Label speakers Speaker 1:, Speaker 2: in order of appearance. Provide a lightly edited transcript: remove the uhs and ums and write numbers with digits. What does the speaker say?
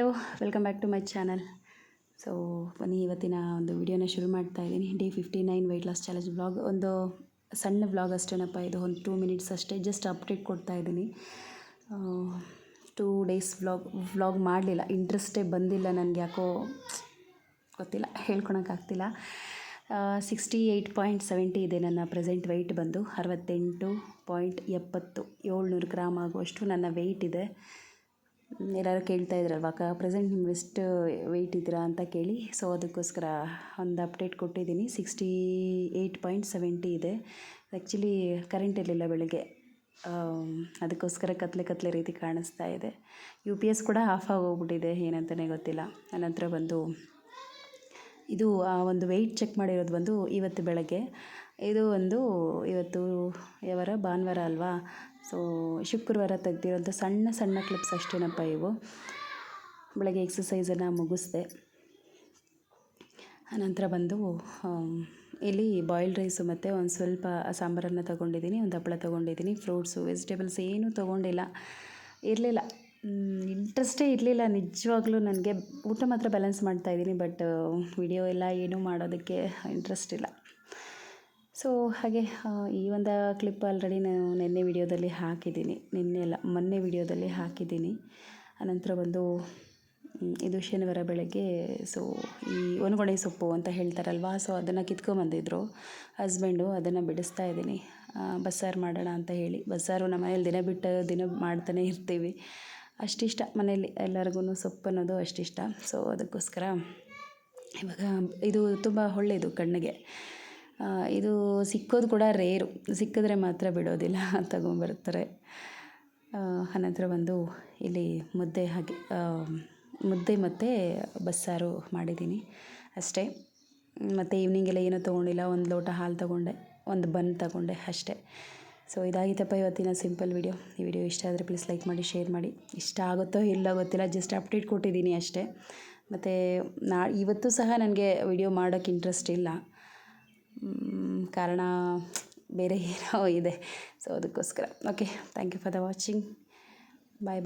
Speaker 1: Hello, welcome back to my channel. So ಬನ್ನಿ, ಇವತ್ತಿನ ಒಂದು ವಿಡಿಯೋನ ಶುರು ಮಾಡ್ತಾ ಇದ್ದೀನಿ. Day 59 weight loss challenge vlog. ಒಂದು ಸಣ್ಣ ವ್ಲಾಗ್ ಅಷ್ಟೇನಪ್ಪ, ಇದು ಒಂದು 2 ಮಿನಿಟ್ಸ್ ಅಷ್ಟೇ. ಜಸ್ಟ್ ಅಪ್ಡೇಟ್ ಕೊಡ್ತಾ ಇದ್ದೀನಿ. 2 ಡೇಸ್ ವ್ಲಾಗ್ ಮಾಡಲಿಲ್ಲ, ಇಂಟ್ರೆಸ್ಟೇ ಬಂದಿಲ್ಲ ನನಗೆ, ಯಾಕೋ ಗೊತ್ತಿಲ್ಲ, ಹೇಳ್ಕೊಳಕ್ಕಾಗ್ತಿಲ್ಲ. 68.70 ಇದೆ ನನ್ನ ಪ್ರೆಸೆಂಟ್ ವೆಯ್ಟ್ ಬಂದು. 68.70, 700 ಗ್ರಾಮ್ ಆಗುವಷ್ಟು ನನ್ನ ವೆಯ್ಟ್ ಇದೆ. ಎಲ್ಲರೂ ಕೇಳ್ತಾ ಇದ್ರಲ್ವ, ಪ್ರೆಸೆಂಟ್ ನೀವು ಎಷ್ಟು ವೆಯ್ಟ್ ಇದ್ದೀರಾ ಅಂತ ಕೇಳಿ. ಸೊ ಅದಕ್ಕೋಸ್ಕರ ಒಂದು ಅಪ್ಡೇಟ್ ಕೊಟ್ಟಿದ್ದೀನಿ. 68.70 ಇದೆ. ಆ್ಯಕ್ಚುಲಿ ಕರೆಂಟ್ ಇರಲಿಲ್ಲ ಬೆಳಗ್ಗೆ, ಅದಕ್ಕೋಸ್ಕರ ಕತ್ಲೆ ರೀತಿ ಕಾಣಿಸ್ತಾ ಇದೆ. UPS ಕೂಡ ಆಫ್ ಆಗೋಗ್ಬಿಟ್ಟಿದೆ, ಏನಂತಲೇ ಗೊತ್ತಿಲ್ಲ. ಅನಂತರ ಬಂದು ಇದು ಒಂದು ವೆಯ್ಟ್ ಚೆಕ್ ಮಾಡಿರೋದು ಬಂದು ಇವತ್ತು ಬೆಳಗ್ಗೆ. ಇದು ಒಂದು ಇವತ್ತು ಯಾವಾರ ಭಾನುವಾರ ಅಲ್ವಾ, ಸೊ ಶುಕ್ರವಾರ ತೆಗ್ದಿರೋಂಥ ಸಣ್ಣ ಕ್ಲಿಪ್ಸ್ ಅಷ್ಟೇನಪ್ಪ ಇವು. ಬೆಳಗ್ಗೆ ಎಕ್ಸಸೈಸನ್ನು ಮುಗಿಸ್ದೆ. ಆನಂತರ ಬಂದು ಇಲ್ಲಿ ಬಾಯ್ಲ್ಡ್ ರೈಸು ಮತ್ತು ಒಂದು ಸ್ವಲ್ಪ ಸಾಂಬಾರನ್ನು ತೊಗೊಂಡಿದ್ದೀನಿ, ಒಂದು ಹಪ್ಪಳ ತೊಗೊಂಡಿದ್ದೀನಿ. ಫ್ರೂಟ್ಸು, ವೆಜಿಟೇಬಲ್ಸ್ ಏನೂ ತೊಗೊಂಡಿಲ್ಲ, ಇರಲಿಲ್ಲ, ಇಂಟ್ರೆಸ್ಟೇ ಇರಲಿಲ್ಲ ನಿಜವಾಗ್ಲೂ. ನನಗೆ ಊಟ ಮಾತ್ರ ಬ್ಯಾಲೆನ್ಸ್ ಮಾಡ್ತಾಯಿದ್ದೀನಿ, ಬಟ್ ವಿಡಿಯೋ ಎಲ್ಲ ಏನೂ ಮಾಡೋದಕ್ಕೆ ಇಂಟ್ರೆಸ್ಟ್ ಇಲ್ಲ. ಸೊ ಹಾಗೆ ಈ ಒಂದು ಕ್ಲಿಪ್ ಆಲ್ರೆಡಿ ನಾನು ಮೊನ್ನೆ ವಿಡಿಯೋದಲ್ಲಿ ಹಾಕಿದ್ದೀನಿ. ಅನಂತರ ಬಂದು ಇದು ಶನಿವಾರ ಬೆಳಗ್ಗೆ. ಸೊ ಈ ಒಣಗೊಣೆ ಸೊಪ್ಪು ಅಂತ ಹೇಳ್ತಾರಲ್ವ, ಸೊ ಅದನ್ನು ಕಿತ್ಕೊಂಬಂದಿದ್ರು ಹಸ್ಬೆಂಡು, ಅದನ್ನು ಬಿಡಿಸ್ತಾ ಇದ್ದೀನಿ. ಬಸ್ಸಾರು ಮಾಡೋಣ ಅಂತ ಹೇಳಿ. ಬಸ್ಸಾರು ನಮ್ಮ ಮನೇಲಿ ದಿನ ಮಾಡ್ತಾನೆ ಇರ್ತೀವಿ, ಅಷ್ಟಿಷ್ಟ ಮನೇಲಿ ಎಲ್ಲರಿಗೂ ಸೊಪ್ಪು ಅನ್ನೋದು ಅಷ್ಟಿಷ್ಟ. ಸೊ ಅದಕ್ಕೋಸ್ಕರ ಇವಾಗ ಇದು ತುಂಬ ಒಳ್ಳೆಯದು ಕಣ್ಣಿಗೆ. ಇದು ಸಿಕ್ಕೋದು ಕೂಡ ರೇರು, ಸಿಕ್ಕಿದ್ರೆ ಮಾತ್ರ ಬಿಡೋದಿಲ್ಲ, ತಗೊಂಬರ್ತಾರೆ. ಅನಂತರ ಬಂದು ಇಲ್ಲಿ ಮುದ್ದೆ ಮತ್ತು ಬಸ್ಸಾರು ಮಾಡಿದ್ದೀನಿ ಅಷ್ಟೇ. ಮತ್ತು ಈವ್ನಿಂಗೆಲ್ಲ ಏನೂ ತೊಗೊಂಡಿಲ್ಲ, ಒಂದು ಲೋಟ ಹಾಲು ತೊಗೊಂಡೆ, ಒಂದು ಬನ್ ತೊಗೊಂಡೆ ಅಷ್ಟೇ. ಸೊ ಇದಾಗಿತ್ತಪ್ಪ ಇವತ್ತಿನ ಸಿಂಪಲ್ ವಿಡಿಯೋ. ಈ ವಿಡಿಯೋ ಇಷ್ಟ ಆದರೆ ಪ್ಲೀಸ್ ಲೈಕ್ ಮಾಡಿ, ಶೇರ್ ಮಾಡಿ. ಇಷ್ಟ ಆಗುತ್ತೋ ಇಲ್ಲ ಗೊತ್ತಿಲ್ಲ, ಜಸ್ಟ್ ಅಪ್ಡೇಟ್ ಕೊಟ್ಟಿದ್ದೀನಿ ಅಷ್ಟೇ. ಮತ್ತು ಇವತ್ತು ಸಹ ನನಗೆ ವಿಡಿಯೋ ಮಾಡೋಕ್ಕೆ ಇಂಟ್ರೆಸ್ಟ್ ಇಲ್ಲ, ಕಾರಣ ಬೇರೆ ಏನೋ ಇದೆ. ಸೊ ಅದಕ್ಕೋಸ್ಕರ. Okay, thank you for the watching. Bye.